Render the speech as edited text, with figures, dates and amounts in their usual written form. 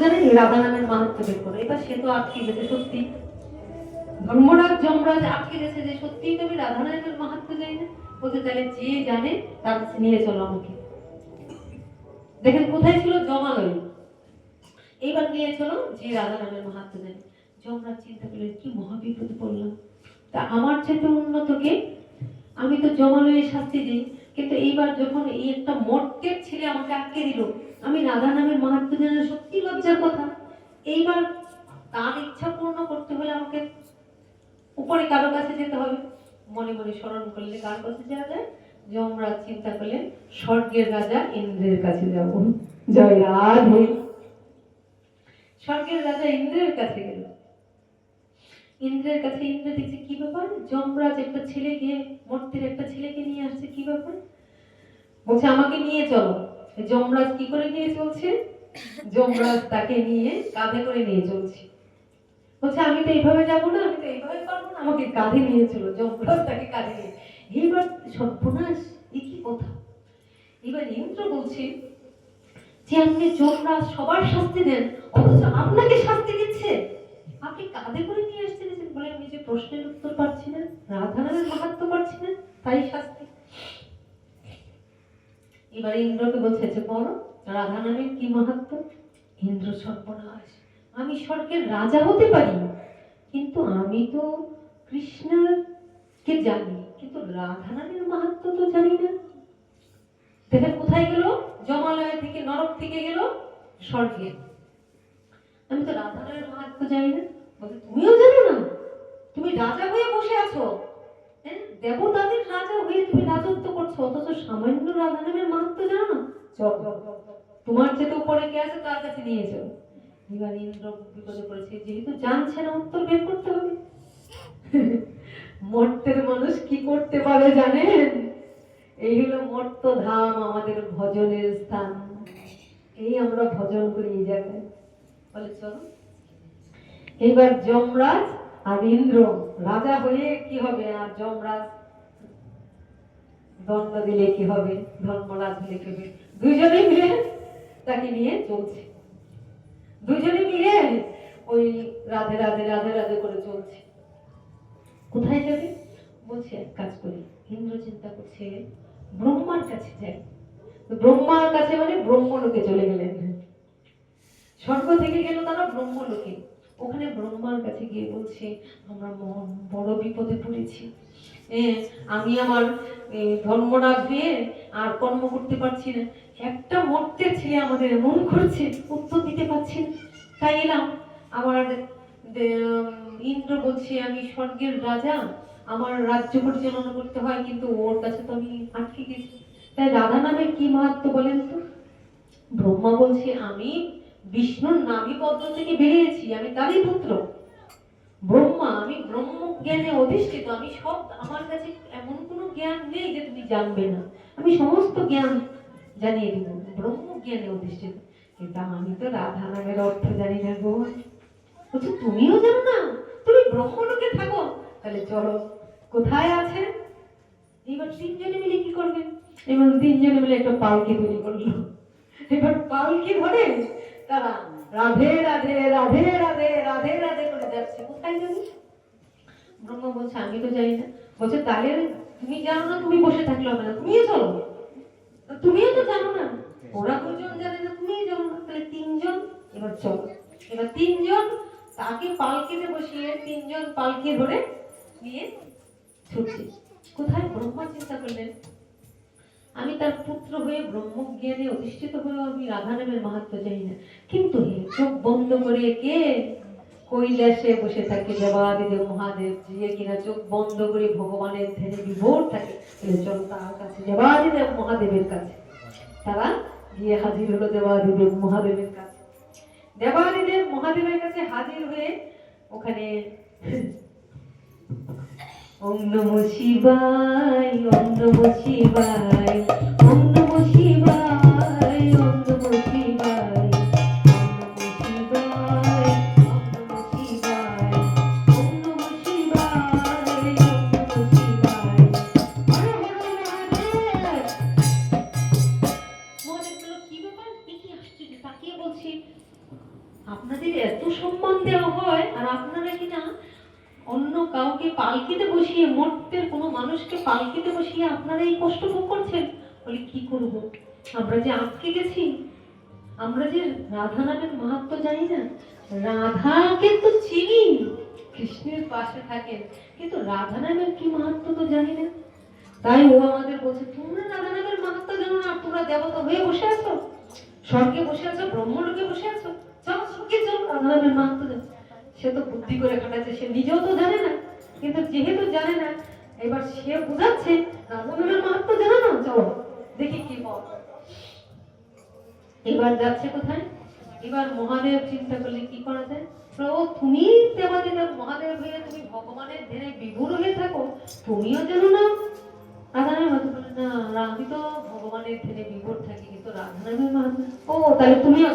জানেন? রাধা নামের মাহাত্ম্য বের করো। এবার সে তো আটকে গেছে, সত্যি ধর্মরাজ যমরাজ আটকে গেছে যে সত্যি তুমি রাধা নামের মাহাত্ম্য জানি না। বলতে তাহলে যে জানে তার কাছে নিয়ে চলো আমাকে। দেখেন কোথায় ছিল? জমালয়। এইবার নিয়ে চলো যে রাধা নামের মাহাত্ম্য জানে। যমরাজ চিন্তা করলেন কি মহাবিপদে পড়লাম, তা আমার চেয়ে উন্নত কে? আমি তো জমালয়ের শাস্তি দিই, কিন্তু এইবার যখন এই একটা মর্তের ছেলে আমাকে আটকে দিল, আমি রাধা নামের মাহাত্ম্য জানি না, সত্যি লজ্জার কথা। এইবার তার ইচ্ছা পূর্ণ করতে হলে আমাকে উপরে কারো কাছে যেতে হবে। মনে মনে স্মরণ করলে কার কাছে যাওয়া যায়? যমরাজ চিন্তা করলেন স্বর্গের রাজা ইন্দ্রের কাছে যাব। জয় রাধে। স্বর্গের রাজা ইন্দ্রের কাছে গেল। ইন্দ্রের কাছে ইন্দ্র দেখছে কি ব্যাপার, যমরাজ একটা ছেলেকে, মর্তের একটা ছেলেকে নিয়ে আসছে, কি ব্যাপার? বলছে আমাকে নিয়ে চলো। যমরাজ কি করে নিয়ে চলছে? যমরাজ তাকে নিয়ে কাঁধে করে নিয়ে চলছে। বলছে আমি তো এইভাবে যাবো না, আমি তো এইভাবে পারবো না, আমাকে কাঁধে নিয়ে চলো। যমরাজ তাকে কাঁধে নিয়ে। এইবার সর্বনাশ, এ কি কথা! এবার ইন্দ্র বলছে যে আপনি যমরাজ সবার শাস্তি দেন, অথচ আপনাকে শাস্তি দিচ্ছে, আপনি কাঁধে করে নিয়ে আসছেন। বলে আমি যে প্রশ্নের উত্তর পাচ্ছি না, রাধা নামের মাহাত্ম্য পাচ্ছি না, তাই শাস্তি। এবার ইন্দ্রকে বলছে যে বলো রাধা নামের কি মাহাত্ম্য? ইন্দ্র সর্বনাশ, আমি স্বর্গের রাজা হতে পারি, কিন্তু আমি তো কৃষ্ণকে জানি, কিন্তু রাধা নামের মাহাত্ম্য তো জানি না। দেখেন কোথায় গেল? জমালয় থেকে, নরক থেকে গেল স্বর্গে। আমি তো রাধা নামের মাহাত্ম্য জানি না। বলছে তুমিও জানো না? তুমি রাজা হয়ে বসে আছো, দেবতাদের রাজা হয়ে তুমি রাজত্ব করছো, অথচ সামান্য রাধা নামের মাহাত্ম্য জানো না? চল, তোমার যেতে উপরে কে আছে তার কাছে নিয়ে যাও। এবার ইন্দ্র বিপদে পড়েছে, যেহেতু জানছে না উত্তর বের করতে হবে। মর্তের মানুষ কি করতে পারে জানেন? এই হলো মর্ত ধাম, আমাদের ভজনের স্থান। এই আমরা ভজন করি এই জায়গায়। বলে চলো। এইবার যমরাজ আর ইন্দ্র রাজা হয়ে কি হবে, আর যমরাজ দণ্ড দিলে কি হবে, ধর্মরাজ হলে কি হবে, দুইজনে মিলে তাকে নিয়ে চলছে। দুইজনে মিলে ওই রাধে রাধে রাধে রাধে করে চলছে। কোথায় যাবে? বলছে এক কাজ করি। ইন্দ্র চিন্তা করছে ব্রহ্মার কাছে যাই। ব্রহ্মার কাছে মানে ব্রহ্মলোকে চলে গেলেন। স্বর্গ থেকে গেল তারা ব্রহ্মলোকে। ওখানে ব্রহ্মার কাছে গিয়ে বলছে আমরা বড় বিপদে পড়েছি, আমি আমার ধর্মরাজ দিয়ে আর কর্ম করতে পারছি না, একটা মর্তের ছেলে আমাদের এমন করছে, উত্তর দিতে পারছি না, তাই এলাম। আমার ইন্দ্র বলছে আমি স্বর্গের রাজা, আমার রাজ্য পরিচালনা করতে হয়, কিন্তু ওর কাছে তো আমি আটকে গেছি। তাই রাধা নামের কি মাহাত্ম্য বলেন তো? ব্রহ্মা বলছে আমি বিষ্ণুর নাভি পদ্ম থেকে বেরিয়েছি, আমি তারই পুত্র। ব্রহ্মা, আমি ব্রহ্ম জ্ঞানে অধিষ্ঠিত, আমি সব, আমার কাছে এমন কোনো জ্ঞান নেই যে তুমি জানবে না, আমি সমস্ত জ্ঞান জানিয়ে দিব, ব্রহ্ম জ্ঞানে অধিষ্ঠিত। কিন্তু আমি তো রাধা নামের অর্থ জানি না গো। বলছে তুমিও জানো না? তুমি ব্রহ্মলোকে থাকো, তাহলে চলো কোথায় আছে? এবার তিনজনে মিলে কি করবেন? এবার তিনজনে মিলে একটা পালকি তৈরি করলো। এবার পালকি ধরে তারা রাধে রাধে রাধে রাধে রাধে রাধে করে যাচ্ছে। কোথায় যাবে? ব্রহ্মা বলছে আমি তো জানি না। বলছে তাহলে তুমি জানো না, তুমি বসে থাকলে হবে না, তুমিও চলো। তুমিও তো জানো না, ওরা দুজন জানে না, তুমিও জানো না, তাহলে তিনজন এবার চলো। এবার তিনজন তাকে পালকিতে বসিয়ে তিনজন পালকি ধরে নিয়ে ছুটছে। কোথায়? ব্রহ্মা চিন্তা করলেন আমি তার পুত্র হয়ে ব্রহ্মজ্ঞানে অধিষ্ঠিত হয়েও আমি রাধা নামের মাহাত্ম্য জানি না, কিন্তু চোখ বন্ধ করে কে কৈলাসে বসে থাকে দেবাদিদেব মহাদেব, যে কিনা চোখ বন্ধ করে ভগবানের ধ্যানে বিভোর থাকে, চল তার কাছে, দেবাদিদেব মহাদেবের কাছে। তারা গিয়ে হাজির হলো দেবাদিদেব মহাদেবের কাছে। দেবাদিদেব মহাদেবের কাছে হাজির হয়ে ওখানে ওম নমঃ শিবায়, ওম নমঃ শিবায়, ওম নমঃ শিবায়, ওম নমঃ শিবায়, ওম নমঃ শিবায়, ওম নমঃ শিবায়, ওম নমঃ শিবায়, ওম নমঃ শিবায়। হর হর মহাদেব। মহাদেব বলল কি ব্যাপার, কি আশ্চর্য, তাকিয়ে বলছি আপনাদের এত সম্মান দেওয়া হয়, আর আপনারা কিনা অন্য কাউকে পালকিতে বসিয়ে, মর্তের কোনো মানুষকে পালকিতে বসিয়ে আপনারা এই কষ্ট ভোগ করছেন। বলি কি করব, আমরা যে আটকে গেছি, আমরা যে রাধা নামের মাহাত্ম জানি না। রাধাকে তো চিনি, কৃষ্ণের পাশে থাকেন, কিন্তু রাধা নামের কি মাহাত্ম তো জানি না। তাই ও আমাদের বলছে, তোমরা রাধা নামের মাহাত্ম জানো না, তোমরা দেবতা হয়ে বসে আছো, স্বর্গে বসে আছো, ব্রহ্মলোকে বসে আছো, চলো স্বর্গে চলো, রাধা নামের মাহাত্ম জানো। সে তো বুদ্ধি করে খাটাচ্ছে, সে নিজেও তো জানে না, কিন্তু যেহেতু জানে না, এবার সে বোঝাচ্ছে রাধা নামের মাহাত্ম জানো না, চলো দেখি কি বল। এবার যাচ্ছে কোথায়? এবার মহাদেব চিন্তা করলে কি করা যায়। প্রভু তুমি দেবাদিদেব মহাদেব হয়ে তুমি ভগবানের ধ্যানে বিভোর হয়ে থাকো, তুমিও জানো না রাধা নামের মাহাত্ম? বলে না, আমি তো ভগবানের ধ্যানে বিভোর থাকি, কিন্তু রাধা নামের মাহাত্ম। ও তাহলে তুমিও